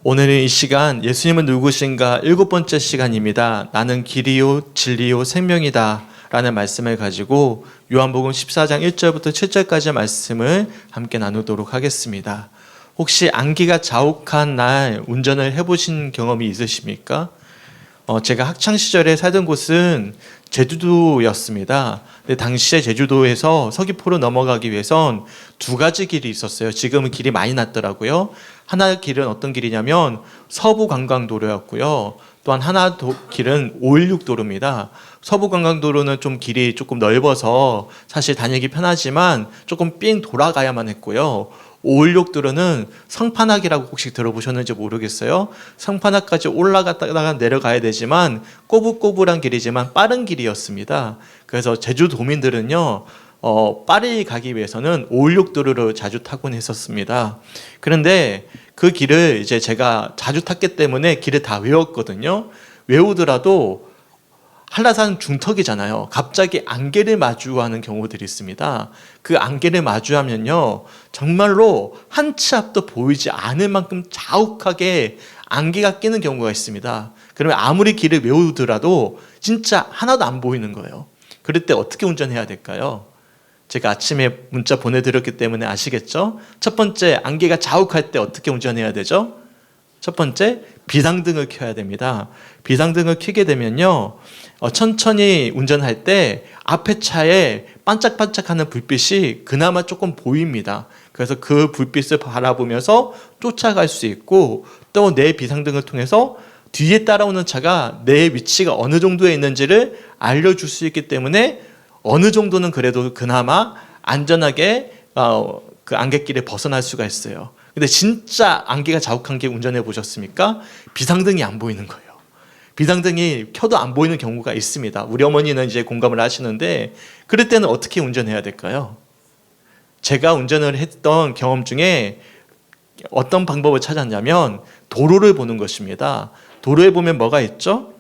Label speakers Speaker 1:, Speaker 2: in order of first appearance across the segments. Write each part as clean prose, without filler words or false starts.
Speaker 1: 오늘은 이 시간 예수님은 누구신가 7번째 시간입니다. 나는 길이요 진리요 생명이다 라는 말씀을 가지고 요한복음 14장 1절부터 7절까지의 말씀을 함께 나누도록 하겠습니다. 혹시 안개가 자욱한 날 운전을 해보신 경험이 있으십니까? 제가 학창시절에 살던 곳은 제주도였습니다. 근데 당시에 제주도에서 서귀포로 넘어가기 위해선 두 가지 길이 있었어요. 지금은 길이 많이 났더라고요. 하나 길은 어떤 길이냐면 서부관광도로였고요. 또한 하나 길은 516도로입니다. 서부관광도로는 좀 길이 조금 넓어서 사실 다니기 편하지만 조금 삥 돌아가야만 했고요. 516도로는 성판악이라고 혹시 들어보셨는지 모르겠어요. 성판악까지 올라갔다가 내려가야 되지만 꼬불꼬불한 길이지만 빠른 길이었습니다. 그래서 제주도민들은요 빠르게 가기 위해서는 516도로를 자주 타곤 했었습니다. 그런데 그 길을 이제 제가 자주 탔기 때문에 길을 다 외웠거든요. 외우더라도 한라산 중턱이잖아요. 갑자기 안개를 마주하는 경우들이 있습니다. 그 안개를 마주하면요 정말로 한 치 앞도 보이지 않을 만큼 자욱하게 안개가 끼는 경우가 있습니다. 그러면 아무리 길을 외우더라도 진짜 하나도 안 보이는 거예요. 그럴 때 어떻게 운전해야 될까요? 제가 아침에 문자 보내드렸기 때문에 아시겠죠? 첫 번째, 안개가 자욱할 때 어떻게 운전해야 되죠? 첫 번째, 비상등을 켜야 됩니다. 비상등을 켜게 되면요 천천히 운전할 때 앞에 차에 반짝반짝하는 불빛이 그나마 조금 보입니다. 그래서 그 불빛을 바라보면서 쫓아갈 수 있고 또 내 비상등을 통해서 뒤에 따라오는 차가 내 위치가 어느 정도에 있는지를 알려줄 수 있기 때문에 어느 정도는 그래도 그나마 안전하게 그 안갯길에 벗어날 수가 있어요. 근데 진짜 안개가 자욱한 게 운전해 보셨습니까? 비상등이 안 보이는 거예요. 비상등이 켜도 안 보이는 경우가 있습니다. 우리 어머니는 이제 공감을 하시는데 그럴 때는 어떻게 운전해야 될까요? 제가 운전을 했던 경험 중에 어떤 방법을 찾았냐면 도로를 보는 것입니다. 도로에 보면 뭐가 있죠?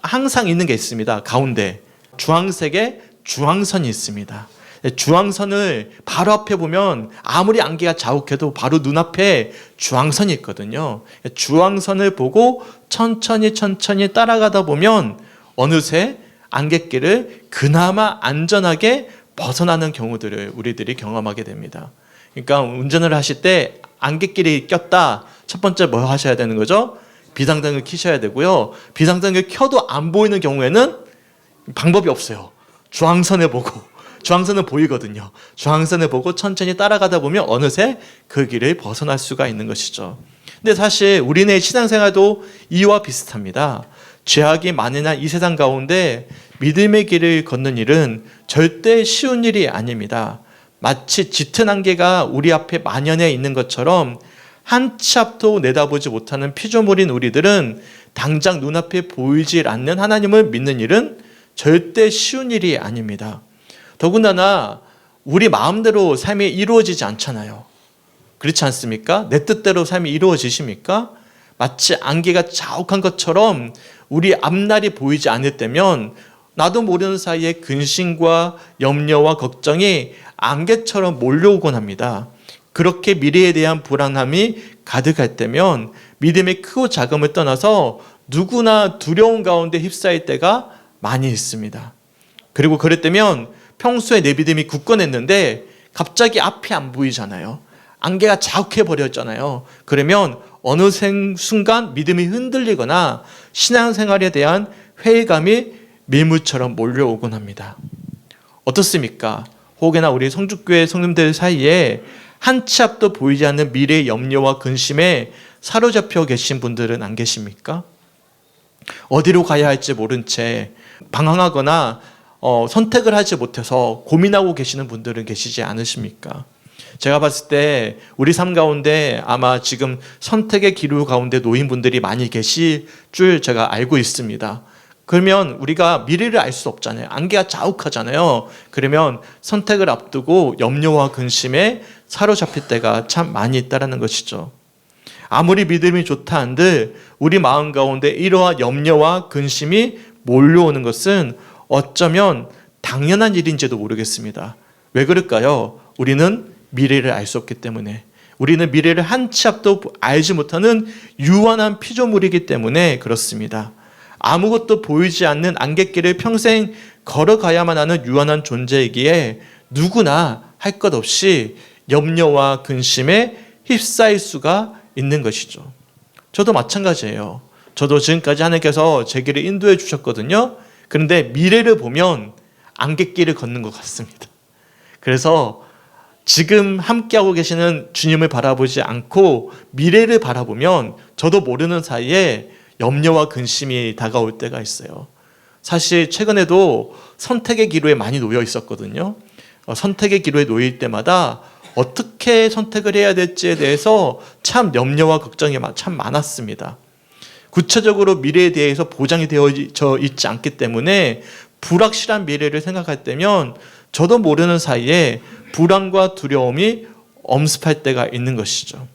Speaker 1: 항상 있는 게 있습니다. 가운데 주황색의 주황선이 있습니다. 주황선을 바로 앞에 보면 아무리 안개가 자욱해도 바로 눈앞에 주황선이 있거든요. 주황선을 보고 천천히 따라가다 보면 어느새 안갯길을 그나마 안전하게 벗어나는 경우들을 우리들이 경험하게 됩니다. 그러니까 운전을 하실 때 안갯길이 꼈다. 첫 번째 뭐 하셔야 되는 거죠? 비상등을 켜셔야 되고요. 비상등을 켜도 안 보이는 경우에는 방법이 없어요. 주황선을 보고 주황선은 보이거든요. 주황선을 보고 천천히 따라가다 보면 어느새 그 길을 벗어날 수가 있는 것이죠. 근데 사실 우리네 신앙생활도 이와 비슷합니다. 죄악이 많으나 이 세상 가운데 믿음의 길을 걷는 일은 절대 쉬운 일이 아닙니다. 마치 짙은 안개가 우리 앞에 만연해 있는 것처럼 한 치 앞도 내다보지 못하는 피조물인 우리들은 당장 눈앞에 보이질 않는 하나님을 믿는 일은 절대 쉬운 일이 아닙니다. 더군다나 우리 마음대로 삶이 이루어지지 않잖아요. 그렇지 않습니까? 내 뜻대로 삶이 이루어지십니까? 마치 안개가 자욱한 것처럼 우리 앞날이 보이지 않을 때면 나도 모르는 사이에 근심과 염려와 걱정이 안개처럼 몰려오곤 합니다. 그렇게 미래에 대한 불안함이 가득할 때면 믿음의 크고 작음을 떠나서 누구나 두려움 가운데 휩싸일 때가 많이 있습니다. 그리고 그럴 때면 평소에 내 믿음이 굳건했는데 갑자기 앞이 안 보이잖아요. 안개가 자욱해 버렸잖아요. 그러면 어느 순간 믿음이 흔들리거나 신앙생활에 대한 회의감이 밀물처럼 몰려오곤 합니다. 어떻습니까? 혹여나 우리 성주교회 성도들 사이에 한 치 앞도 보이지 않는 미래의 염려와 근심에 사로잡혀 계신 분들은 안 계십니까? 어디로 가야 할지 모른 채 방황하거나 선택을 하지 못해서 고민하고 계시는 분들은 계시지 않으십니까? 제가 봤을 때 우리 삶 가운데 아마 지금 선택의 기로 가운데 놓인 분들이 많이 계실 줄 제가 알고 있습니다. 그러면 우리가 미래를 알 수 없잖아요. 안개가 자욱하잖아요. 그러면 선택을 앞두고 염려와 근심에 사로잡힐 때가 참 많이 있다는 것이죠. 아무리 믿음이 좋다 한들 우리 마음 가운데 이러한 염려와 근심이 몰려오는 것은 어쩌면 당연한 일인지도 모르겠습니다. 왜 그럴까요? 우리는 미래를 알 수 없기 때문에, 우리는 미래를 한 치 앞도 알지 못하는 유한한 피조물이기 때문에 그렇습니다. 아무것도 보이지 않는 안갯길을 평생 걸어가야만 하는 유한한 존재이기에 누구나 할 것 없이 염려와 근심에 휩싸일 수가 있는 것이죠. 저도 마찬가지예요. 저도 지금까지 하나님께서 제 길을 인도해 주셨거든요. 그런데 미래를 보면 안갯길을 걷는 것 같습니다. 그래서 지금 함께하고 계시는 주님을 바라보지 않고 미래를 바라보면 저도 모르는 사이에 염려와 근심이 다가올 때가 있어요. 사실 최근에도 선택의 기로에 많이 놓여 있었거든요. 선택의 기로에 놓일 때마다 어떻게 선택을 해야 될지에 대해서 참 염려와 걱정이 참 많았습니다. 구체적으로 미래에 대해서 보장이 되어져 있지 않기 때문에 불확실한 미래를 생각할 때면 저도 모르는 사이에 불안과 두려움이 엄습할 때가 있는 것이죠.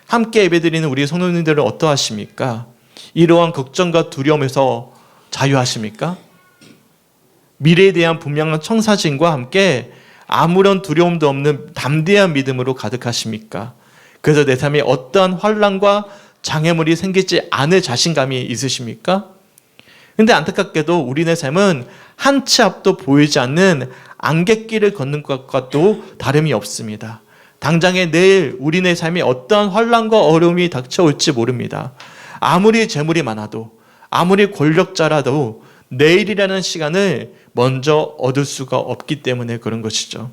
Speaker 1: 함께 예배드리는 우리 성도님들은 어떠하십니까? 이러한 걱정과 두려움에서 자유하십니까? 미래에 대한 분명한 청사진과 함께 아무런 두려움도 없는 담대한 믿음으로 가득하십니까? 그래서 내 삶에 어떠한 환난과 장애물이 생기지 않을 자신감이 있으십니까? 근데 안타깝게도 우리네 삶은 한 치 앞도 보이지 않는 안갯길을 걷는 것과도 다름이 없습니다. 당장에 내일 우리네 삶에 어떠한 환난과 어려움이 닥쳐올지 모릅니다. 아무리 재물이 많아도 아무리 권력자라도 내일이라는 시간을 먼저 얻을 수가 없기 때문에 그런 것이죠.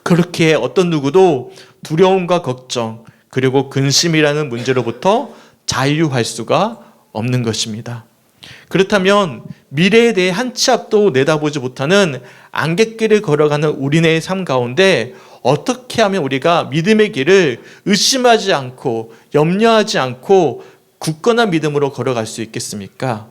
Speaker 1: 그렇게 어떤 누구도 두려움과 걱정 그리고 근심이라는 문제로부터 자유할 수가 없는 것입니다. 그렇다면 미래에 대해 한 치 앞도 내다보지 못하는 안갯길을 걸어가는 우리네의 삶 가운데 어떻게 하면 우리가 믿음의 길을 의심하지 않고 염려하지 않고 굳건한 믿음으로 걸어갈 수 있겠습니까?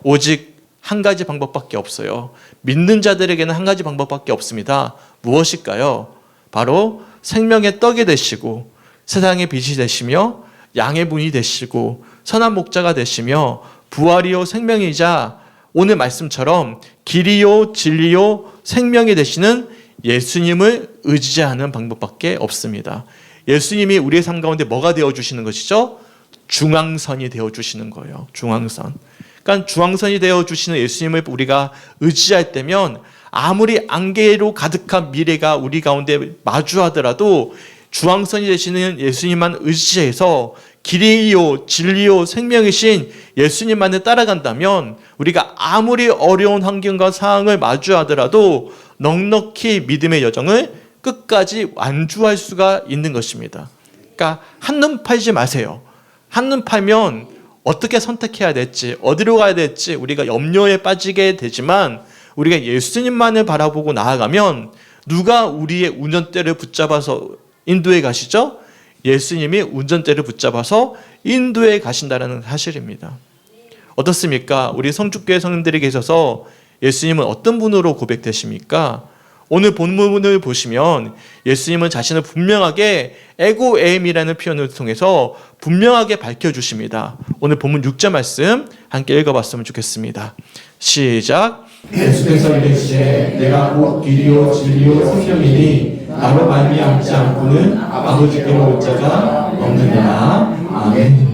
Speaker 1: 오직 한 가지 방법밖에 없어요. 믿는 자들에게는 한 가지 방법밖에 없습니다. 무엇일까요? 바로 생명의 떡이 되시고 세상의 빛이 되시며 양의 분이 되시고 선한 목자가 되시며 부활이요 생명이자 오늘 말씀처럼 길이요 진리요 생명이 되시는 예수님을 의지하는 방법밖에 없습니다. 예수님이 우리의 삶 가운데 뭐가 되어주시는 것이죠? 중앙선이 되어주시는 거예요. 중앙선. 그러니까 중앙선이 되어주시는 예수님을 우리가 의지할 때면 아무리 안개로 가득한 미래가 우리 가운데 마주하더라도 중앙선이 되시는 예수님만 의지해서 길이요 진리요 생명이신 예수님만을 따라간다면 우리가 아무리 어려운 환경과 상황을 마주하더라도 넉넉히 믿음의 여정을 끝까지 완주할 수가 있는 것입니다. 그러니까 한눈 팔지 마세요. 한눈 팔면 어떻게 선택해야 될지 어디로 가야 될지 우리가 염려에 빠지게 되지만 우리가 예수님만을 바라보고 나아가면 누가 우리의 운전대를 붙잡아서 인도에 가시죠? 예수님이 운전대를 붙잡아서 인도에 가신다는 사실입니다. 어떻습니까? 우리 성축교회 성도들이 계셔서 예수님은 어떤 분으로 고백되십니까? 오늘 본문을 보시면 예수님은 자신을 분명하게 에고에임이라는 표현을 통해서 분명하게 밝혀주십니다. 오늘 본문 6절 말씀 함께 읽어봤으면 좋겠습니다. 시작.
Speaker 2: 예수께서 이르시되 내가 곧 길이요 진리요 생명이니 나로 말미암지 않고는 아버지께로 올 자가 없느니라. 아멘.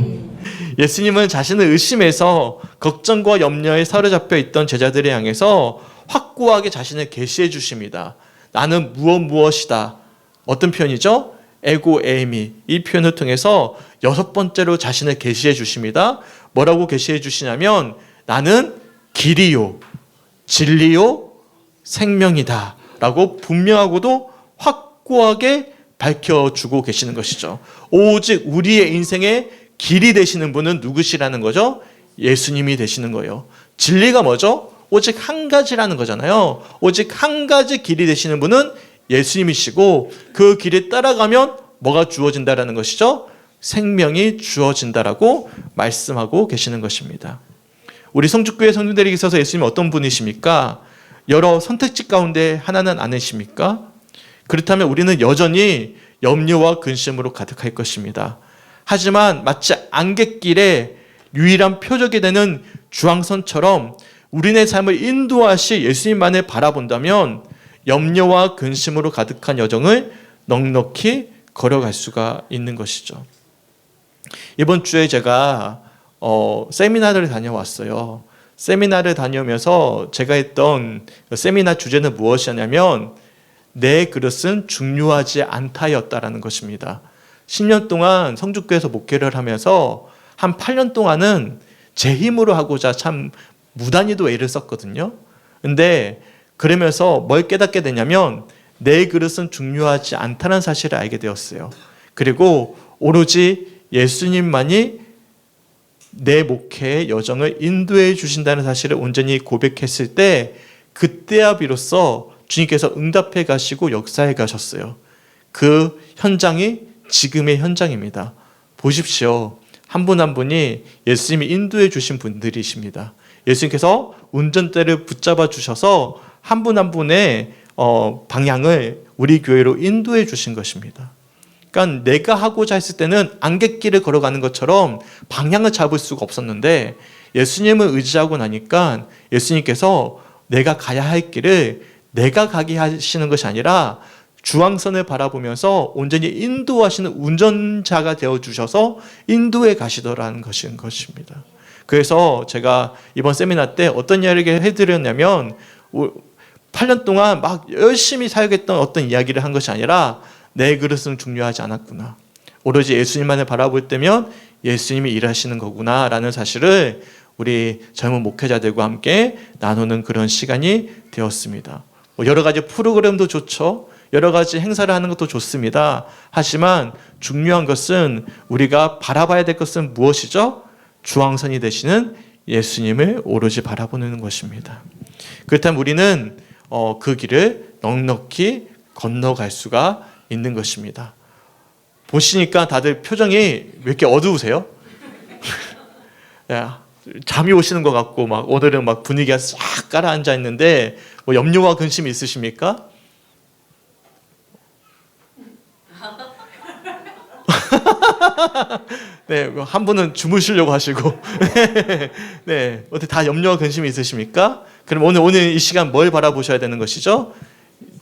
Speaker 1: 예수님은 자신을 의심해서 걱정과 염려에 사로잡혀 있던 제자들을 향해서 확고하게 자신을 계시해 주십니다. 나는 무엇이다. 어떤 표현이죠? 에고에이미. 이 표현을 통해서 6번째로 자신을 계시해 주십니다. 뭐라고 계시해 주시냐면 나는 길이요 진리요 생명이다 라고 분명하고도 확고하게 밝혀주고 계시는 것이죠. 오직 우리의 인생의 길이 되시는 분은 누구시라는 거죠? 예수님이 되시는 거예요. 진리가 뭐죠? 오직 한 가지라는 거잖아요. 오직 한 가지 길이 되시는 분은 예수님이시고 그 길에 따라가면 뭐가 주어진다라는 것이죠? 생명이 주어진다라고 말씀하고 계시는 것입니다. 우리 성축교회 성도들에게 있어서 예수님은 어떤 분이십니까? 여러 선택지 가운데 하나는 아니십니까? 그렇다면 우리는 여전히 염려와 근심으로 가득할 것입니다. 하지만 마치 안갯길에 유일한 표적이 되는 주황선처럼 우리네 삶을 인도하실 예수님만을 바라본다면 염려와 근심으로 가득한 여정을 넉넉히 걸어갈 수가 있는 것이죠. 이번 주에 제가 세미나를 다녀왔어요. 세미나를 다녀오면서 제가 했던 세미나 주제는 무엇이냐면 내 그릇은 중요하지 않다였다라는 것입니다. 10년 동안 성주교에서 목회를 하면서 한 8년 동안은 제 힘으로 하고자 참 무단히도 애를 썼거든요. 근데 그러면서 뭘 깨닫게 되냐면 내 그릇은 중요하지 않다는 사실을 알게 되었어요. 그리고 오로지 예수님만이 내 목회의 여정을 인도해 주신다는 사실을 온전히 고백했을 때 그때야 비로소 주님께서 응답해 가시고 역사해 가셨어요. 그 현장이 지금의 현장입니다. 보십시오. 한 분 한 분이 예수님이 인도해 주신 분들이십니다. 예수님께서 운전대를 붙잡아 주셔서 한 분 한 분의 방향을 우리 교회로 인도해 주신 것입니다. 그러니까 내가 하고자 했을 때는 안갯길을 걸어가는 것처럼 방향을 잡을 수가 없었는데 예수님을 의지하고 나니까 예수님께서 내가 가야 할 길을 내가 가게 하시는 것이 아니라 중앙선을 바라보면서 온전히 인도하시는 운전자가 되어주셔서 인도해 가시더라는 것입니다. 그래서 제가 이번 세미나 때 어떤 이야기를 해드렸냐면 8년 동안 막 열심히 사역했던 어떤 이야기를 한 것이 아니라 내 그릇은 중요하지 않았구나. 오로지 예수님만을 바라볼 때면 예수님이 일하시는 거구나 라는 사실을 우리 젊은 목회자들과 함께 나누는 그런 시간이 되었습니다. 여러 가지 프로그램도 좋죠. 여러 가지 행사를 하는 것도 좋습니다. 하지만 중요한 것은 우리가 바라봐야 될 것은 무엇이죠? 중앙선이 되시는 예수님을 오로지 바라보는 것입니다. 그렇다면 우리는 그 길을 넉넉히 건너갈 수가 있는 것입니다. 보시니까 다들 표정이 왜 이렇게 어두우세요? 야, 잠이 오시는 것 같고 막 오늘은 막 분위기가 싹 가라앉아 있는데 뭐 염려와 근심이 있으십니까? 네, 한 분은 주무시려고 하시고 네, 어떻게 다 염려와 근심이 있으십니까? 그럼 오늘 이 시간 뭘 바라보셔야 되는 것이죠?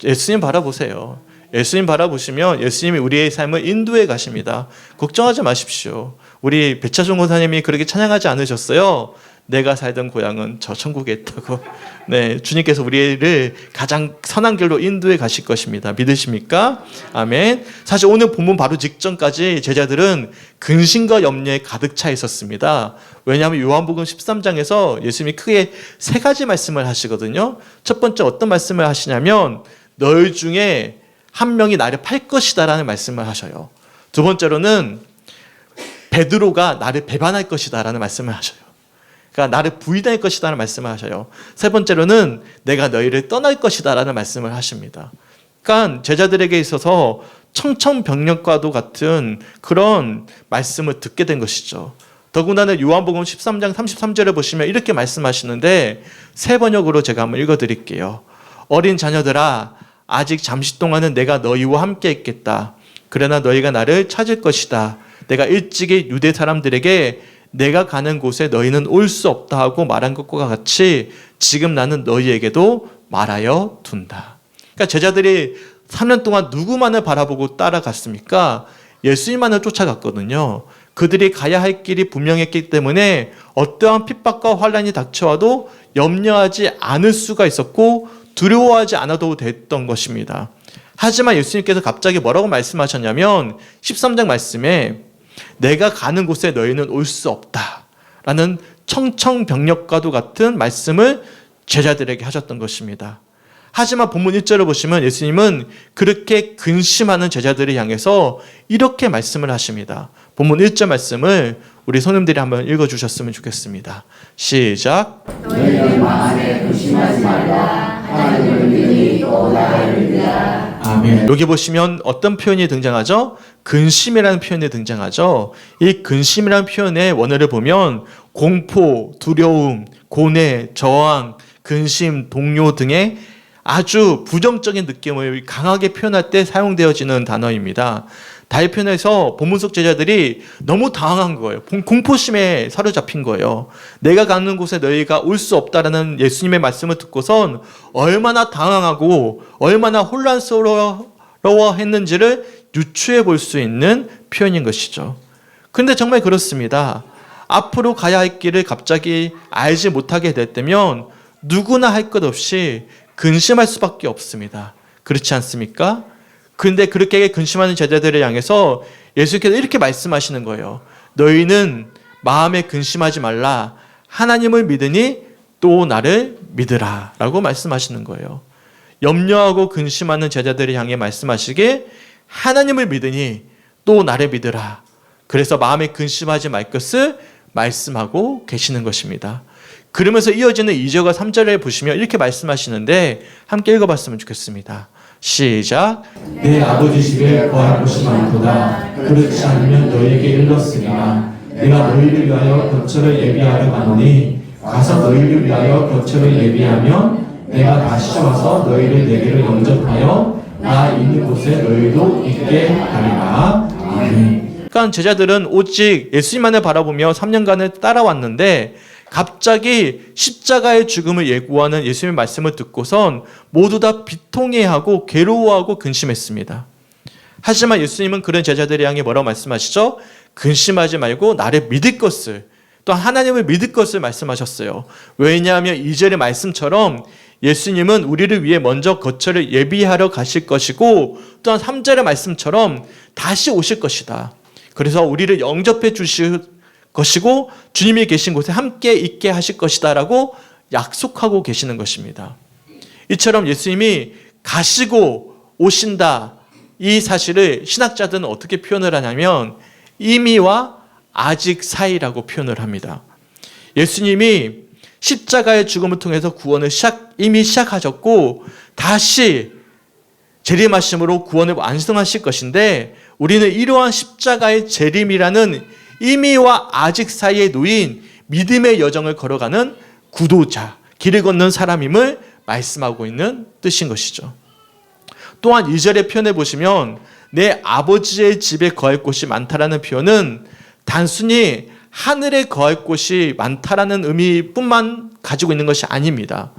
Speaker 1: 예수님 바라보세요. 예수님 바라보시면 예수님이 우리의 삶을 인도해 가십니다. 걱정하지 마십시오. 우리 배차종 권사님이 그렇게 찬양하지 않으셨어요? 내가 살던 고향은 저 천국에 있다고. 네, 주님께서 우리를 가장 선한 길로 인도해 가실 것입니다. 믿으십니까? 아멘. 사실 오늘 본문 바로 직전까지 제자들은 근심과 염려에 가득 차 있었습니다. 왜냐하면 요한복음 13장에서 예수님이 크게 세 가지 말씀을 하시거든요. 첫 번째 어떤 말씀을 하시냐면 너희 중에 한 명이 나를 팔 것이다라는 말씀을 하셔요. 두 번째로는 베드로가 나를 배반할 것이다라는 말씀을 하셔요. 그러니까 나를 부인할 것이다라는 말씀을 하셔요. 세 번째로는 내가 너희를 떠날 것이다라는 말씀을 하십니다. 그러니까 제자들에게 있어서 청천벽력과도 같은 그런 말씀을 듣게 된 것이죠. 더군다나 요한복음 13장 33절을 보시면 이렇게 말씀하시는데 새 번역으로 제가 한번 읽어드릴게요. 어린 자녀들아 아직 잠시 동안은 내가 너희와 함께 있겠다. 그러나 너희가 나를 찾을 것이다. 내가 일찍이 유대 사람들에게 내가 가는 곳에 너희는 올 수 없다 하고 말한 것과 같이 지금 나는 너희에게도 말하여 둔다. 그러니까 제자들이 3년 동안 누구만을 바라보고 따라갔습니까? 예수님만을 쫓아갔거든요. 그들이 가야 할 길이 분명했기 때문에 어떠한 핍박과 환난이 닥쳐와도 염려하지 않을 수가 있었고 두려워하지 않아도 됐던 것입니다. 하지만 예수님께서 갑자기 뭐라고 말씀하셨냐면 13장 말씀에 내가 가는 곳에 너희는 올 수 없다 라는 청천벽력과도 같은 말씀을 제자들에게 하셨던 것입니다. 하지만 본문 1절을 보시면 예수님은 그렇게 근심하는 제자들을 향해서 이렇게 말씀을 하십니다. 본문 1절 말씀을 우리 손님들이 한번 읽어주셨으면 좋겠습니다. 시작.
Speaker 3: 너희는 마음에 근심하지 말라. 하나님을 믿으니 또 나를 믿으라.
Speaker 2: 아멘.
Speaker 1: 여기 보시면 어떤 표현이 등장하죠? 근심이라는 표현이 등장하죠. 이 근심이라는 표현의 원어를 보면 공포, 두려움, 고뇌, 저항, 근심, 동요 등의 아주 부정적인 느낌을 강하게 표현할 때 사용되어지는 단어입니다. 다른 표현에서 본문 속 제자들이 너무 당황한 거예요. 공포심에 사로잡힌 거예요. 내가 가는 곳에 너희가 올 수 없다라는 예수님의 말씀을 듣고선 얼마나 당황하고 얼마나 혼란스러워했는지를 유추해 볼 수 있는 표현인 것이죠. 그런데 정말 그렇습니다. 앞으로 가야 할 길을 갑자기 알지 못하게 됐다면 누구나 할 것 없이 근심할 수밖에 없습니다. 그렇지 않습니까? 그런데 그렇게 근심하는 제자들을 향해서 예수께서 이렇게 말씀하시는 거예요. 너희는 마음에 근심하지 말라. 하나님을 믿으니 또 나를 믿으라 라고 말씀하시는 거예요. 염려하고 근심하는 제자들을 향해 말씀하시기에 하나님을 믿으니 또 나를 믿으라. 그래서 마음에 근심하지 말 것을 말씀하고 계시는 것입니다. 그러면서 이어지는 2절과 3절을 보시면 이렇게 말씀하시는데 함께 읽어봤으면 좋겠습니다. 시작.
Speaker 2: 내 아버지 집에 거할 곳이 많도다. 그렇지 않으면 너희에게 일렀으리라. 내가 너희를 위하여 거처를 예비하러 가노니 가서 너희를 위하여 거처를 예비하면 내가 다시 와서 너희를 내게로 영접하여 나 있는 곳에 너희도 있게 하리라. 아멘.
Speaker 1: 그러니까 제자들은 오직 예수님만을 바라보며 3년간을 따라왔는데 갑자기 십자가의 죽음을 예고하는 예수님의 말씀을 듣고선 모두 다 비통해하고 괴로워하고 근심했습니다. 하지만 예수님은 그런 제자들을 향해 뭐라고 말씀하시죠? 근심하지 말고 나를 믿을 것을, 또한 하나님을 믿을 것을 말씀하셨어요. 왜냐하면 2절의 말씀처럼 예수님은 우리를 위해 먼저 거처를 예비하러 가실 것이고 또한 3절의 말씀처럼 다시 오실 것이다. 그래서 우리를 영접해 주실 것이고 주님이 계신 곳에 함께 있게 하실 것이다 라고 약속하고 계시는 것입니다. 이처럼 예수님이 가시고 오신다, 이 사실을 신학자들은 어떻게 표현을 하냐면 이미와 아직 사이라고 표현을 합니다. 예수님이 십자가의 죽음을 통해서 구원을 이미 시작하셨고 다시 재림하심으로 구원을 완성하실 것인데 우리는 이러한 십자가의 재림이라는 이미와 아직 사이에 놓인 믿음의 여정을 걸어가는 구도자, 길을 걷는 사람임을 말씀하고 있는 뜻인 것이죠. 또한 2절의 표현을 보시면 내 아버지의 집에 거할 곳이 많다라는 표현은 단순히 하늘에 거할 곳이 많다라는 의미뿐만 가지고 있는 것이 아닙니다.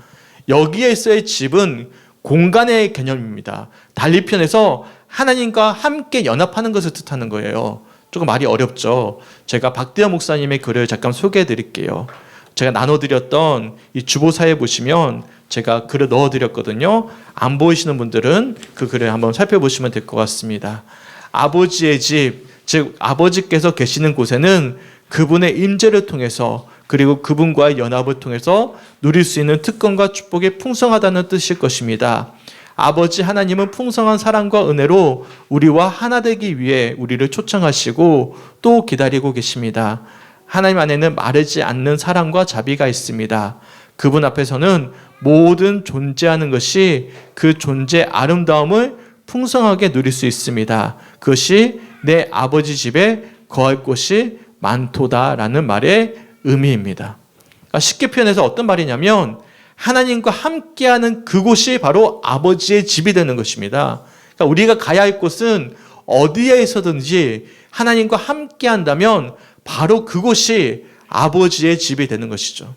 Speaker 1: 여기에서의 집은 공간의 개념입니다. 달리 표현해서 하나님과 함께 연합하는 것을 뜻하는 거예요. 조금 말이 어렵죠. 제가 박대현 목사님의 글을 잠깐 소개해 드릴게요. 제가 나눠드렸던 이 주보사에 보시면 제가 글을 넣어드렸거든요. 안 보이시는 분들은 그 글을 한번 살펴보시면 될 것 같습니다. 아버지의 집, 즉 아버지께서 계시는 곳에는 그분의 임재를 통해서 그리고 그분과의 연합을 통해서 누릴 수 있는 특권과 축복이 풍성하다는 뜻일 것입니다. 아버지 하나님은 풍성한 사랑과 은혜로 우리와 하나 되기 위해 우리를 초청하시고 또 기다리고 계십니다. 하나님 안에는 마르지 않는 사랑과 자비가 있습니다. 그분 앞에서는 모든 존재하는 것이 그 존재의 아름다움을 풍성하게 누릴 수 있습니다. 그것이 내 아버지 집에 거할 곳이 많도다라는 말의 의미입니다. 그러니까 쉽게 표현해서 어떤 말이냐면 하나님과 함께하는 그곳이 바로 아버지의 집이 되는 것입니다. 그러니까 우리가 가야 할 곳은 어디에 있어든지 하나님과 함께한다면 바로 그곳이 아버지의 집이 되는 것이죠.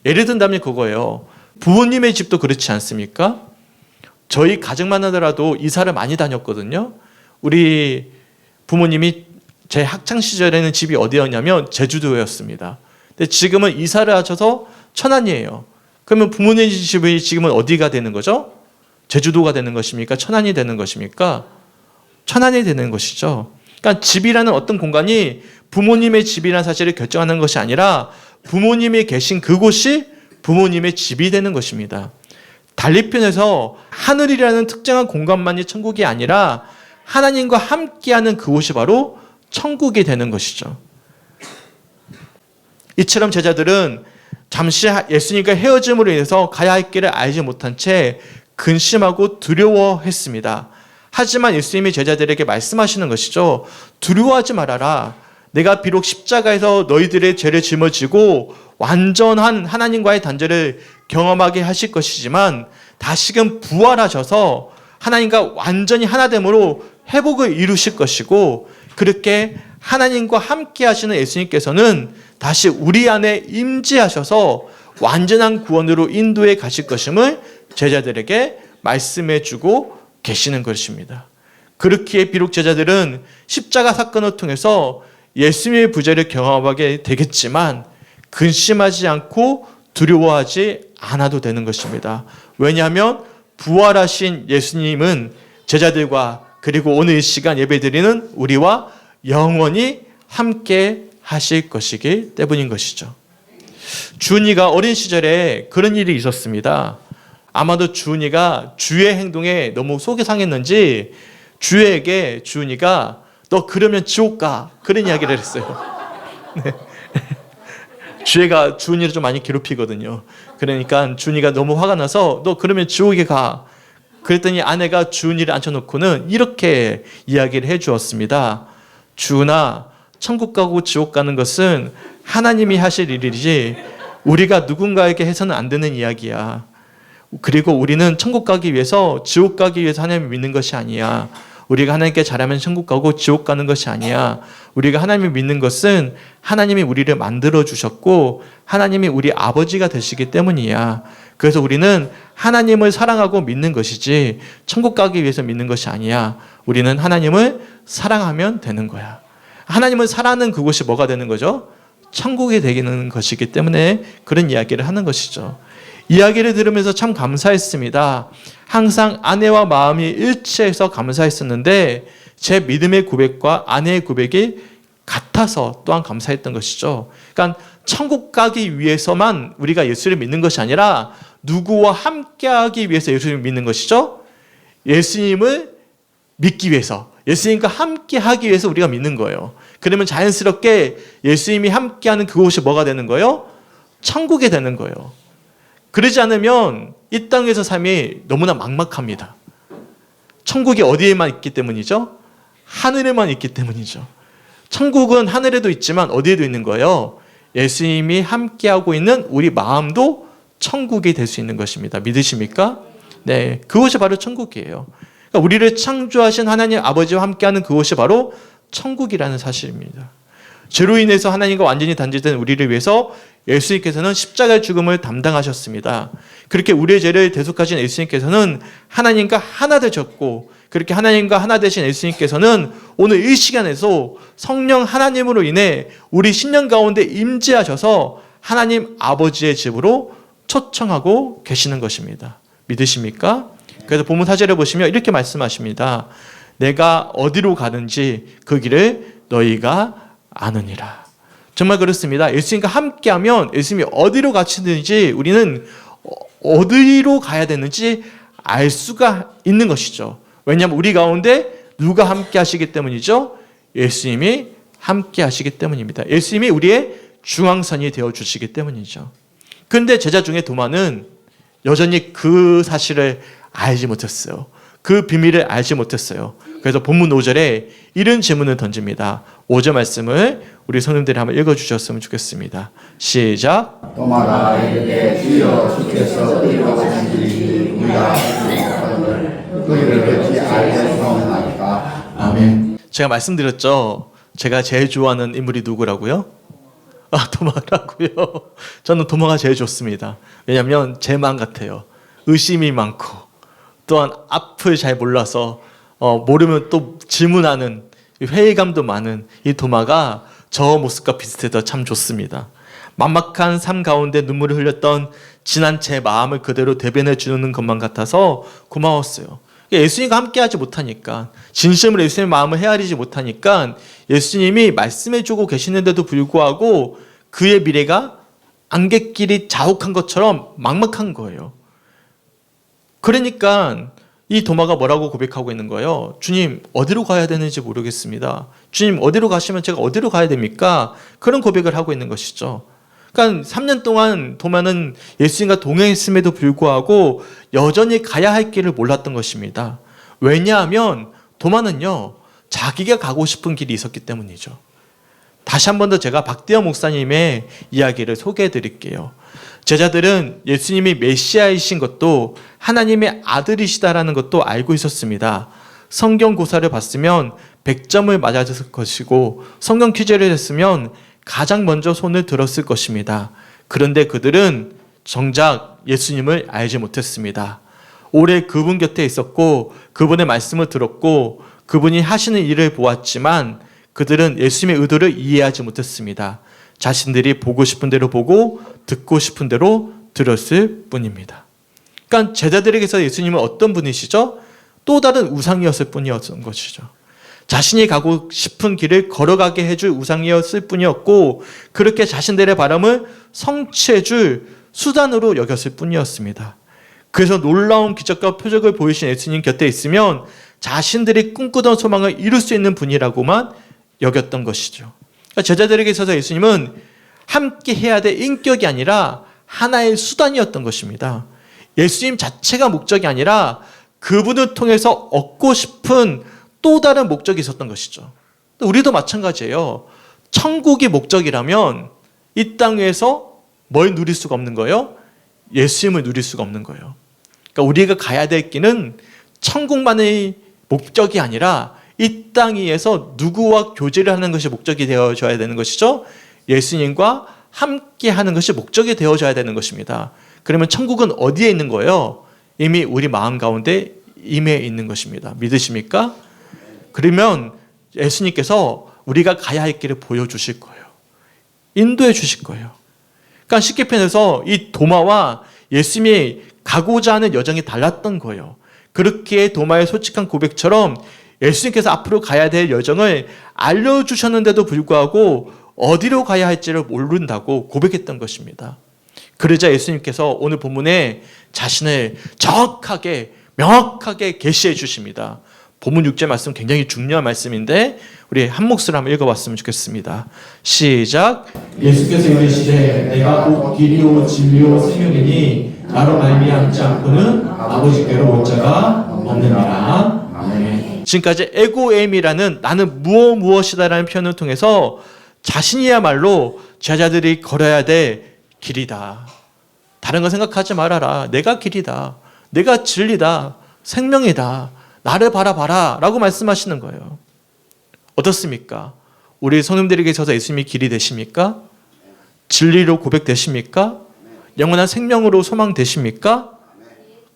Speaker 1: 예를 든다면 그거예요. 부모님의 집도 그렇지 않습니까? 저희 가정만 하더라도 이사를 많이 다녔거든요. 우리 부모님이 제 학창시절에는 집이 어디였냐면 제주도였습니다. 근데 지금은 이사를 하셔서 천안이에요. 그러면 부모님 집이 지금은 어디가 되는 거죠? 제주도가 되는 것입니까? 천안이 되는 것입니까? 천안이 되는 것이죠. 그러니까 집이라는 어떤 공간이 부모님의 집이라는 사실을 결정하는 것이 아니라 부모님이 계신 그곳이 부모님의 집이 되는 것입니다. 달리 표현해서 하늘이라는 특정한 공간만이 천국이 아니라 하나님과 함께하는 그곳이 바로 천국이 되는 것이죠. 이처럼 제자들은 잠시 예수님과 헤어짐으로 인해서 가야 할 길을 알지 못한 채 근심하고 두려워했습니다. 하지만 예수님이 제자들에게 말씀하시는 것이죠. 두려워하지 말아라. 내가 비록 십자가에서 너희들의 죄를 짊어지고 완전한 하나님과의 단절을 경험하게 하실 것이지만 다시금 부활하셔서 하나님과 완전히 하나됨으로 회복을 이루실 것이고 그렇게 하나님과 함께 하시는 예수님께서는 다시 우리 안에 임재하셔서 완전한 구원으로 인도해 가실 것임을 제자들에게 말씀해 주고 계시는 것입니다. 그렇기에 비록 제자들은 십자가 사건을 통해서 예수님의 부재를 경험하게 되겠지만 근심하지 않고 두려워하지 않아도 되는 것입니다. 왜냐하면 부활하신 예수님은 제자들과 그리고 오늘 이 시간 예배드리는 우리와 영원히 함께 하실 것이기 때문인 것이죠. 주은이가 어린 시절에 그런 일이 있었습니다. 아마도 주은이가 주의 행동에 너무 속이 상했는지 주에게 주은이가 너 그러면 지옥 가 그런 이야기를 했어요. 네. 주애가 주은이를 좀 많이 괴롭히거든요. 그러니까 주은이가 너무 화가 나서 너 그러면 지옥에 가. 그랬더니 아내가 주은이를 앉혀놓고는 이렇게 이야기를 해주었습니다. 주은아, 천국 가고 지옥 가는 것은 하나님이 하실 일이지 우리가 누군가에게 해서는 안 되는 이야기야. 그리고 우리는 천국 가기 위해서 지옥 가기 위해서 하나님을 믿는 것이 아니야. 우리가 하나님께 잘하면 천국 가고 지옥 가는 것이 아니야. 우리가 하나님을 믿는 것은 하나님이 우리를 만들어 주셨고 하나님이 우리 아버지가 되시기 때문이야. 그래서 우리는 하나님을 사랑하고 믿는 것이지 천국 가기 위해서 믿는 것이 아니야. 우리는 하나님을 사랑하면 되는 거야. 하나님을 사랑하는 그곳이 뭐가 되는 거죠? 천국이 되는 것이기 때문에 그런 이야기를 하는 것이죠. 이야기를 들으면서 참 감사했습니다. 항상 아내와 마음이 일치해서 감사했었는데 제 믿음의 고백과 아내의 고백이 같아서 또한 감사했던 것이죠. 그러니까 천국 가기 위해서만 우리가 예수를 믿는 것이 아니라 누구와 함께하기 위해서 예수님을 믿는 것이죠. 예수님을 믿기 위해서, 예수님과 함께하기 위해서 우리가 믿는 거예요. 그러면 자연스럽게 예수님이 함께하는 그곳이 뭐가 되는 거예요? 천국이 되는 거예요. 그러지 않으면 이 땅에서 삶이 너무나 막막합니다. 천국이 어디에만 있기 때문이죠? 하늘에만 있기 때문이죠. 천국은 하늘에도 있지만 어디에도 있는 거예요? 예수님이 함께하고 있는 우리 마음도 천국이 될 수 있는 것입니다. 믿으십니까? 네, 그것이 바로 천국이에요. 그러니까 우리를 창조하신 하나님 아버지와 함께하는 그것이 바로 천국이라는 사실입니다. 죄로 인해서 하나님과 완전히 단절된 우리를 위해서 예수님께서는 십자가의 죽음을 담당하셨습니다. 그렇게 우리의 죄를 대속하신 예수님께서는 하나님과 하나 되셨고 그렇게 하나님과 하나 되신 예수님께서는 오늘 이 시간에서 성령 하나님으로 인해 우리 신령 가운데 임재하셔서 하나님 아버지의 집으로 초청하고 계시는 것입니다. 믿으십니까? 그래서 본문 4절에 보시면 이렇게 말씀하십니다. 내가 어디로 가는지 그 길을 너희가 아느니라. 정말 그렇습니다. 예수님과 함께하면 예수님이 어디로 가시든지 우리는 어디로 가야 되는지 알 수가 있는 것이죠. 왜냐하면 우리 가운데 누가 함께 하시기 때문이죠? 예수님이 함께 하시기 때문입니다. 예수님이 우리의 중앙선이 되어주시기 때문이죠. 그런데 제자 중에 도마는 여전히 그 사실을 알지 못했어요. 그 비밀을 알지 못했어요. 그래서 본문 5절에 이런 질문을 던집니다. 5절 말씀을 우리 성도님들이 한번 읽어주셨으면 좋겠습니다. 시작.
Speaker 3: 도마가 이르되 주여 주께서 어디로 가시는지 우리가 알겠거늘 그를 어찌 알겠사옵나이까.
Speaker 2: 아멘.
Speaker 1: 제가 말씀드렸죠. 제가 제일 좋아하는 인물이 누구라고요? 도마라고요. 저는 도마가 제일 좋습니다. 왜냐하면 제 마음 같아요. 의심이 많고 또한 앞을 잘 몰라서 모르면 또 질문하는 회의감도 많은 이 도마가 저 모습과 비슷해서 참 좋습니다. 막막한 삶 가운데 눈물을 흘렸던 지난 제 마음을 그대로 대변해 주는 것만 같아서 고마웠어요. 예수님과 함께하지 못하니까, 진심으로 예수님의 마음을 헤아리지 못하니까 예수님이 말씀해 주고 계시는데도 불구하고 그의 미래가 안갯길이 자욱한 것처럼 막막한 거예요. 그러니까 이 도마가 뭐라고 고백하고 있는 거예요? 주님, 어디로 가야 되는지 모르겠습니다. 주님, 어디로 가시면 제가 어디로 가야 됩니까? 그런 고백을 하고 있는 것이죠. 그러니까 3년 동안 도마는 예수님과 동행했음에도 불구하고 여전히 가야 할 길을 몰랐던 것입니다. 왜냐하면 도마는요, 자기가 가고 싶은 길이 있었기 때문이죠. 다시 한 번 더 제가 박대현 목사님의 이야기를 소개해 드릴게요. 제자들은 예수님이 메시아이신 것도 하나님의 아들이시다라는 것도 알고 있었습니다. 성경 고사를 봤으면 100점을 맞았을 것이고 성경 퀴즈를 했으면 가장 먼저 손을 들었을 것입니다. 그런데 그들은 정작 예수님을 알지 못했습니다. 오래 그분 곁에 있었고 그분의 말씀을 들었고 그분이 하시는 일을 보았지만 그들은 예수님의 의도를 이해하지 못했습니다. 자신들이 보고 싶은 대로 보고 듣고 싶은 대로 들었을 뿐입니다. 그러니까 제자들에게서 예수님은 어떤 분이시죠? 또 다른 우상이었을 뿐이었던 것이죠. 자신이 가고 싶은 길을 걸어가게 해줄 우상이었을 뿐이었고 그렇게 자신들의 바람을 성취해줄 수단으로 여겼을 뿐이었습니다. 그래서 놀라운 기적과 표적을 보이신 예수님 곁에 있으면 자신들이 꿈꾸던 소망을 이룰 수 있는 분이라고만 여겼던 것이죠. 그러니까 제자들에게 있어서 예수님은 함께 해야 될 인격이 아니라 하나의 수단이었던 것입니다. 예수님 자체가 목적이 아니라 그분을 통해서 얻고 싶은 또 다른 목적이 있었던 것이죠. 우리도 마찬가지예요. 천국이 목적이라면 이 땅에서 뭘 누릴 수가 없는 거예요? 예수님을 누릴 수가 없는 거예요. 그러니까 우리가 가야 될 길은 천국만의 목적이 아니라 이 땅 위에서 누구와 교제를 하는 것이 목적이 되어져야 되는 것이죠. 예수님과 함께 하는 것이 목적이 되어져야 되는 것입니다. 그러면 천국은 어디에 있는 거예요? 이미 우리 마음 가운데 임해 있는 것입니다. 믿으십니까? 그러면 예수님께서 우리가 가야 할 길을 보여주실 거예요. 인도해 주실 거예요. 그러니까 쉽게 표현해서 이 도마와 예수님이 가고자 하는 여정이 달랐던 거예요. 그렇게 도마의 솔직한 고백처럼 예수님께서 앞으로 가야 될 여정을 알려주셨는데도 불구하고 어디로 가야 할지를 모른다고 고백했던 것입니다. 그러자 예수님께서 오늘 본문에 자신을 정확하게 명확하게 계시해 주십니다. 본문 6절 말씀 굉장히 중요한 말씀인데 우리 한 목소리로 한번 읽어봤으면 좋겠습니다. 시작.
Speaker 2: 예수께서 이르시되 내가 곧 길이요 진리요 생명이니 나로 말미암지 않고는 아버지께로 올 자가 없느니라. 아멘.
Speaker 1: 지금까지 에고엠이라는 나는 무엇이다라는 표현을 통해서 자신이야말로 제자들이 걸어야 될 길이다. 다른 거 생각하지 말아라. 내가 길이다. 내가 진리다. 생명이다. 나를 바라봐라 라고 말씀하시는 거예요. 어떻습니까? 우리 성도님들에게 있어서 예수님이 길이 되십니까? 진리로 고백되십니까? 영원한 생명으로 소망되십니까?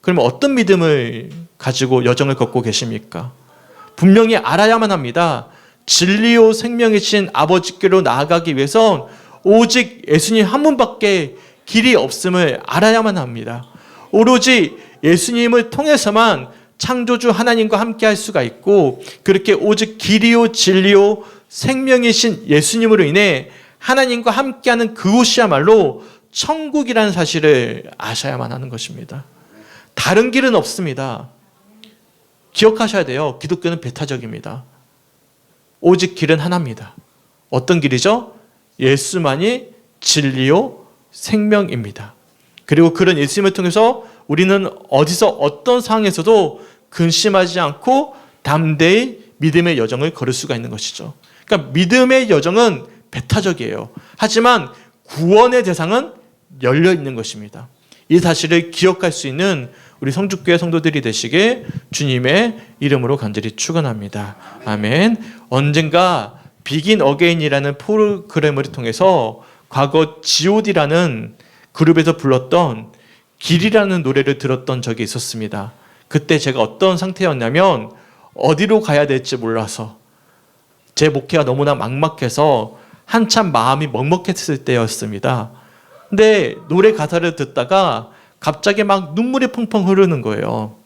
Speaker 1: 그러면 어떤 믿음을 가지고 여정을 걷고 계십니까? 분명히 알아야만 합니다. 진리요 생명이신 아버지께로 나아가기 위해선 오직 예수님 한 분밖에 길이 없음을 알아야만 합니다. 오로지 예수님을 통해서만 창조주 하나님과 함께 할 수가 있고 그렇게 오직 길이요 진리요 생명이신 예수님으로 인해 하나님과 함께하는 그곳이야말로 천국이라는 사실을 아셔야만 하는 것입니다. 다른 길은 없습니다. 기억하셔야 돼요. 기독교는 배타적입니다. 오직 길은 하나입니다. 어떤 길이죠? 예수만이 진리요 생명입니다. 그리고 그런 예수님을 통해서 우리는 어디서 어떤 상황에서도 근심하지 않고 담대히 믿음의 여정을 걸을 수가 있는 것이죠. 그러니까 믿음의 여정은 배타적이에요. 하지만 구원의 대상은 열려 있는 것입니다. 이 사실을 기억할 수 있는 우리 성주교회 성도들이 되시길 주님의 이름으로 간절히 축원합니다. 아멘. 언젠가 비긴 어게인이라는 프로그램을 통해서 과거 G.O.D라는 그룹에서 불렀던 길이라는 노래를 들었던 적이 있었습니다. 그때 제가 어떤 상태였냐면 어디로 가야 될지 몰라서 제 목회가 너무나 막막해서 한참 마음이 먹먹했을 때였습니다. 근데 노래 가사를 듣다가 갑자기 막 눈물이 펑펑 흐르는 거예요.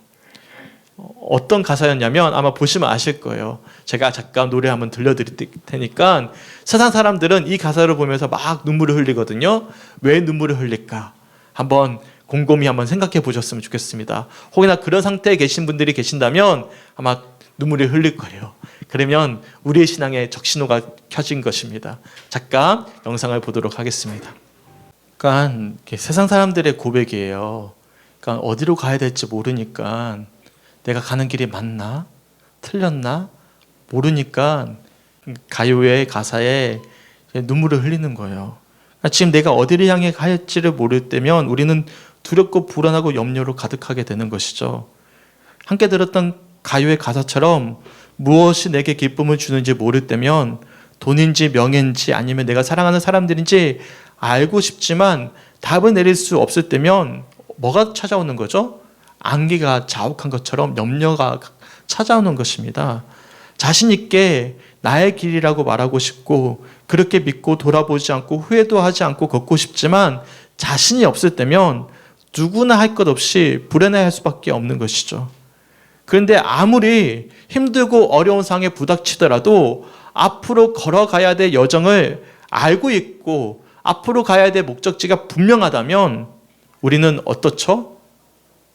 Speaker 1: 어떤 가사였냐면 아마 보시면 아실 거예요. 제가 잠깐 노래 한번 들려드릴 테니까 세상 사람들은 이 가사를 보면서 막 눈물을 흘리거든요. 왜 눈물을 흘릴까? 한번 곰곰이 한번 생각해 보셨으면 좋겠습니다. 혹여나 그런 상태에 계신 분들이 계신다면 아마 눈물이 흘릴 거예요. 그러면 우리의 신앙에 적신호가 켜진 것입니다. 잠깐 영상을 보도록 하겠습니다. 그러니까 세상 사람들의 고백이에요. 그러니까 어디로 가야 될지 모르니까 내가 가는 길이 맞나? 틀렸나? 모르니까 가요의 가사에 눈물을 흘리는 거예요. 그러니까 지금 내가 어디를 향해 갈지를 모를 때면 우리는 두렵고 불안하고 염려로 가득하게 되는 것이죠. 함께 들었던 가요의 가사처럼 무엇이 내게 기쁨을 주는지 모를 때면 돈인지 명예인지 아니면 내가 사랑하는 사람들인지 알고 싶지만 답을 내릴 수 없을 때면 뭐가 찾아오는 거죠? 안개가 자욱한 것처럼 염려가 찾아오는 것입니다. 자신 있게 나의 길이라고 말하고 싶고 그렇게 믿고 돌아보지 않고 후회도 하지 않고 걷고 싶지만 자신이 없을 때면 누구나 할 것 없이 불안해할 수밖에 없는 것이죠. 그런데 아무리 힘들고 어려운 상황에 부닥치더라도 앞으로 걸어가야 될 여정을 알고 있고 앞으로 가야 될 목적지가 분명하다면 우리는 어떻죠?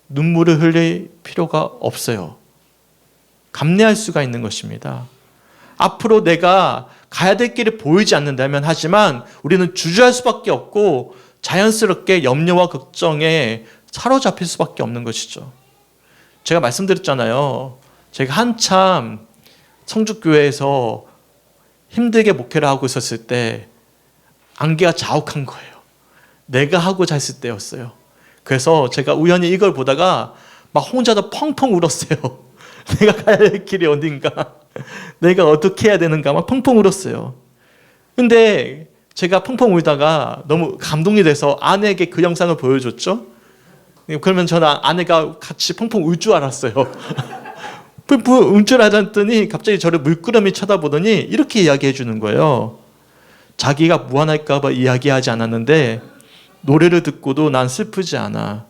Speaker 1: 눈물을 흘릴 필요가 없어요. 감내할 수가 있는 것입니다. 앞으로 내가 가야 될 길이 보이지 않는다면 하지만 우리는 주저할 수밖에 없고 자연스럽게 염려와 걱정에 사로잡힐 수밖에 없는 것이죠. 제가 말씀드렸잖아요. 제가 한참 성주교회에서 힘들게 목회를 하고 있었을 때 안개가 자욱한 거예요. 내가 하고자 했을 때였어요. 그래서 제가 우연히 이걸 보다가 막 혼자도 펑펑 울었어요. 내가 가야 할 길이 어딘가, 내가 어떻게 해야 되는가 막 펑펑 울었어요. 근데 제가 펑펑 울다가 너무 감동이 돼서 아내에게 그 영상을 보여줬죠. 그러면 저는 아내가 같이 펑펑 울 줄 알았어요. 펑펑 울 줄 알았더니 갑자기 저를 물끄러미 쳐다보더니 이렇게 이야기해 주는 거예요. 자기가 무안할까 봐 이야기하지 않았는데 노래를 듣고도 난 슬프지 않아.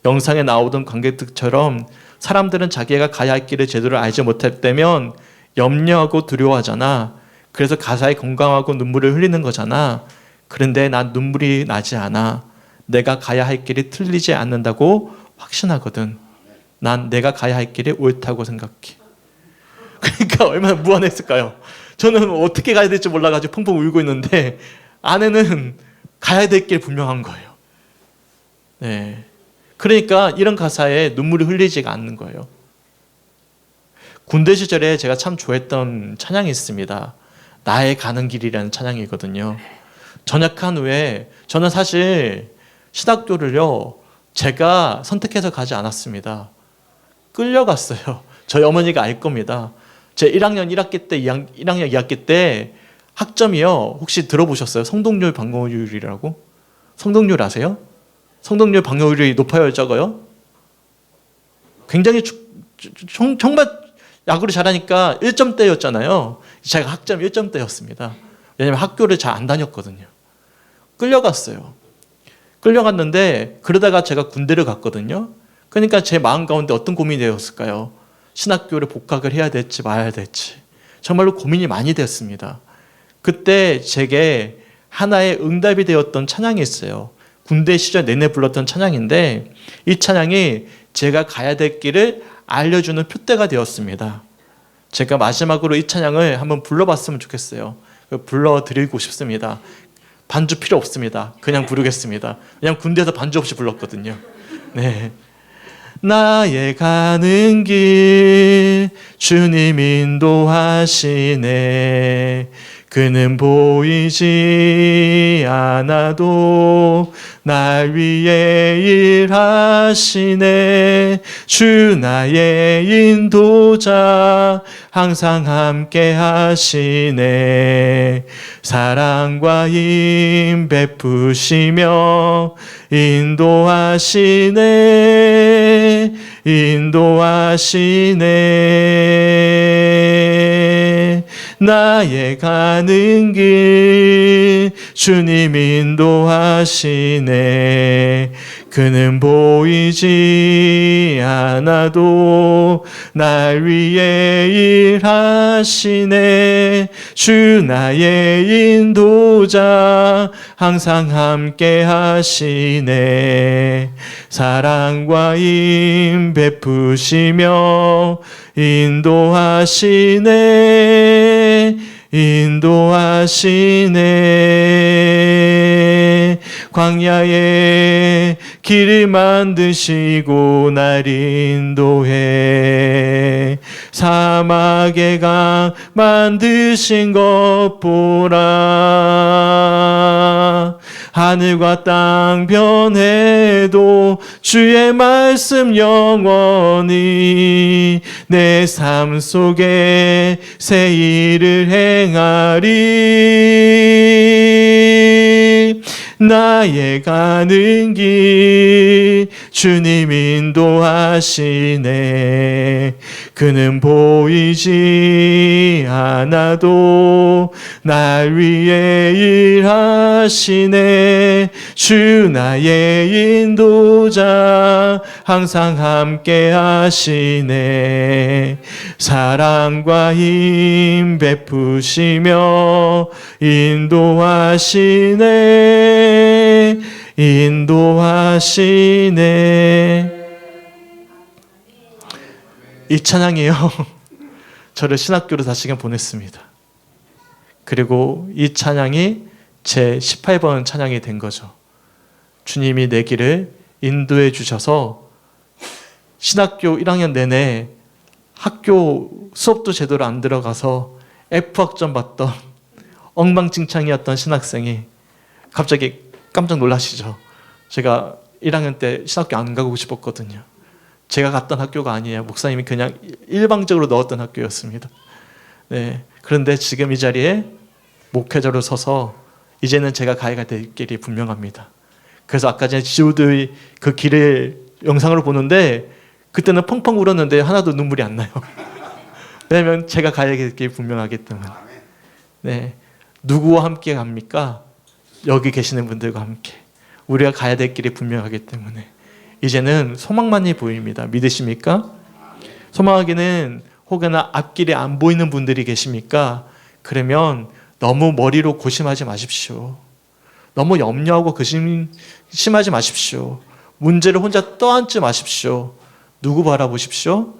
Speaker 1: 영상에 나오던 관객들처럼 사람들은 자기가 가야 할 길을 제대로 알지 못할 때면 염려하고 두려워하잖아. 그래서 가사에 공감하고 눈물을 흘리는 거잖아. 그런데 난 눈물이 나지 않아. 내가 가야 할 길이 틀리지 않는다고 확신하거든. 난 내가 가야 할 길이 옳다고 생각해. 그러니까 얼마나 무안했을까요? 저는 어떻게 가야 될지 몰라가지고 펑펑 울고 있는데 아내는 가야 될 길 분명한 거예요. 네. 그러니까 이런 가사에 눈물이 흘리지가 않는 거예요. 군대 시절에 제가 참 좋아했던 찬양이 있습니다. 나의 가는 길이라는 찬양이거든요. 전역한 후에 저는 사실 신학교를요 제가 선택해서 가지 않았습니다. 끌려갔어요. 저희 어머니가 알 겁니다. 제 1학년 1학기 때 1학년 2학기 때 학점이요. 혹시 들어보셨어요? 성동률 방어율이라고? 성동률 아세요? 성동률 방어율이 높아요, 적어요? 굉장히 정말 야구를 잘하니까 1점대였잖아요. 제가 학점 1점대였습니다. 왜냐하면 학교를 잘 안 다녔거든요. 끌려갔어요. 끌려갔는데 그러다가 제가 군대를 갔거든요. 그러니까 제 마음 가운데 어떤 고민이 되었을까요? 신학교를 복학을 해야 될지 말아야 될지 정말로 고민이 많이 됐습니다. 그때 제게 하나의 응답이 되었던 찬양이 있어요. 군대 시절 내내 불렀던 찬양인데 이 찬양이 제가 가야 될 길을 알려주는 표대가 되었습니다. 제가 마지막으로 이 찬양을 한번 불러봤으면 좋겠어요. 불러드리고 싶습니다. 반주 필요 없습니다. 그냥 부르겠습니다. 그냥 군대에서 반주 없이 불렀거든요. 네. 나의 가는 길 주님 인도하시네. 그는 보이지 않아도 날 위해 일하시네. 주 나의 인도자 항상 함께 하시네. 사랑과 힘 베푸시며 인도하시네. 인도하시네. 나의 가는 길 주님 인도하시네. 그는 보이지 않아도 날 위해 일하시네. 주 나의 인도자 항상 함께 하시네. 사랑과 힘 베푸시며 인도하시네. 인도하시네. 광야에 길을 만드시고 날 인도해. 사막에 강 만드신 것 보라. 하늘과 땅 변해도 주의 말씀 영원히 내 삶 속에 새 일을 행하리. 나의 가는 길 주님 인도하시네. 그는 보이지 않아도 날 위해 일하시네. 주 나의 인도자 항상 함께 하시네. 사랑과 힘 베푸시며 인도하시네. 인도하시네. 이 찬양이요, 저를 신학교로 다시금 보냈습니다. 그리고 이 찬양이 제 18번 찬양이 된 거죠. 주님이 내 길을 인도해 주셔서 신학교 1학년 내내 학교 수업도 제대로 안 들어가서 F학점 받던 엉망진창이었던 신학생이 갑자기 깜짝 놀라시죠. 제가 1학년 때 신학교 안 가고 싶었거든요. 제가 갔던 학교가 아니에요. 목사님이 그냥 일방적으로 넣었던 학교였습니다. 네. 그런데 지금 이 자리에 목회자로 서서 이제는 제가 가야 될 길이 분명합니다. 그래서 아까 전에 지우드의 그 길을 영상으로 보는데 그때는 펑펑 울었는데 하나도 눈물이 안 나요. 왜냐하면 제가 가야 될 길이 분명하기 때문에. 네. 누구와 함께 갑니까? 여기 계시는 분들과 함께. 우리가 가야 될 길이 분명하기 때문에. 이제는 소망만이 보입니다. 믿으십니까? 소망하기는 혹여나 앞길이 안 보이는 분들이 계십니까? 그러면 너무 머리로 고심하지 마십시오. 너무 염려하고 심하지 마십시오. 문제를 혼자 떠안지 마십시오. 누구 바라보십시오?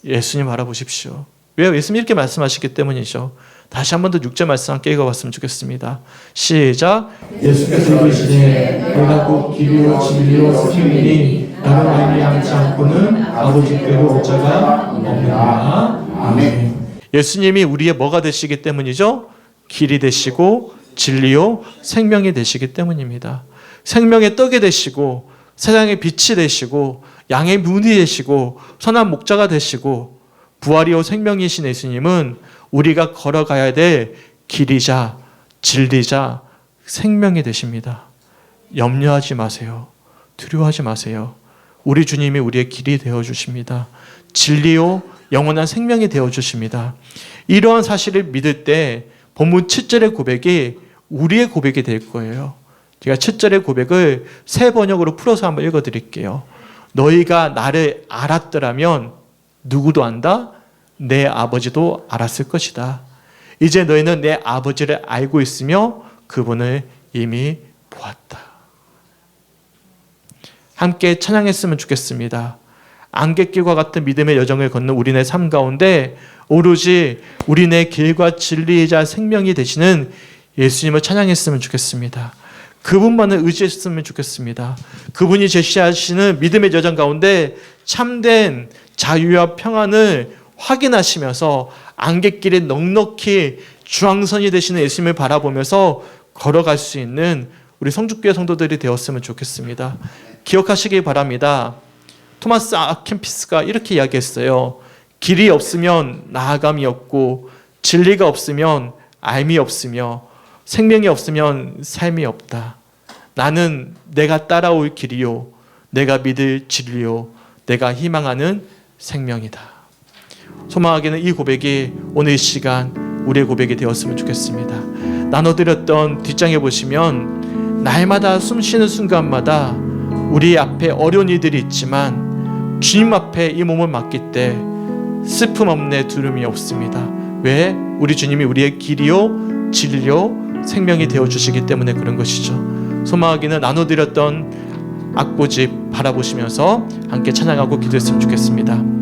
Speaker 1: 예수님 바라보십시오. 왜요? 예수님 이렇게 말씀하시기 때문이죠. 다시 한 번 더 6절 말씀 함께 읽어봤으면 좋겠습니다. 시작.
Speaker 2: 예수께서 이르시되 내가 곧 길이요 진리요 생명이니 나로 말미암지 않고는 아버지께로 올 자가 없느니라. 아멘.
Speaker 1: 예수님이 우리의 뭐가 되시기 때문이죠? 길이 되시고 진리요 생명이 되시기 때문입니다. 생명의 떡이 되시고 세상의 빛이 되시고 양의 문이 되시고 선한 목자가 되시고 부활이요 생명이신 예수님은 우리가 걸어가야 될 길이자 진리자 생명이 되십니다. 염려하지 마세요. 두려워하지 마세요. 우리 주님이 우리의 길이 되어주십니다. 진리요 영원한 생명이 되어주십니다. 이러한 사실을 믿을 때 본문 7절의 고백이 우리의 고백이 될 거예요. 제가 7절의 고백을 새 번역으로 풀어서 한번 읽어드릴게요. 너희가 나를 알았더라면 누구도 안다? 내 아버지도 알았을 것이다. 이제 너희는 내 아버지를 알고 있으며 그분을 이미 보았다. 함께 찬양했으면 좋겠습니다. 안갯길과 같은 믿음의 여정을 걷는 우리네 삶 가운데 오로지 우리네 길과 진리이자 생명이 되시는 예수님을 찬양했으면 좋겠습니다. 그분만을 의지했으면 좋겠습니다. 그분이 제시하시는 믿음의 여정 가운데 참된 자유와 평안을 확인하시면서 안갯길에 넉넉히 주황선이 되시는 예수님을 바라보면서 걸어갈 수 있는 우리 성죽교회 성도들이 되었으면 좋겠습니다. 기억하시기 바랍니다. 토마스 아켄피스가 이렇게 이야기했어요. 길이 없으면 나아감이 없고 진리가 없으면 알미 없으며 생명이 없으면 삶이 없다. 나는 내가 따라올 길이요 내가 믿을 진리요 내가 희망하는 생명이다. 소망하기는 이 고백이 오늘 이 시간 우리의 고백이 되었으면 좋겠습니다. 나눠드렸던 뒷장에 보시면 날마다 숨쉬는 순간마다 우리 앞에 어려운 일들이 있지만 주님 앞에 이 몸을 맡길 때 슬픔 없네 두려움이 없습니다. 왜? 우리 주님이 우리의 길이요 진리요 생명이 되어주시기 때문에 그런 것이죠. 소망하기는 나눠드렸던 악보집 바라보시면서 함께 찬양하고 기도했으면 좋겠습니다.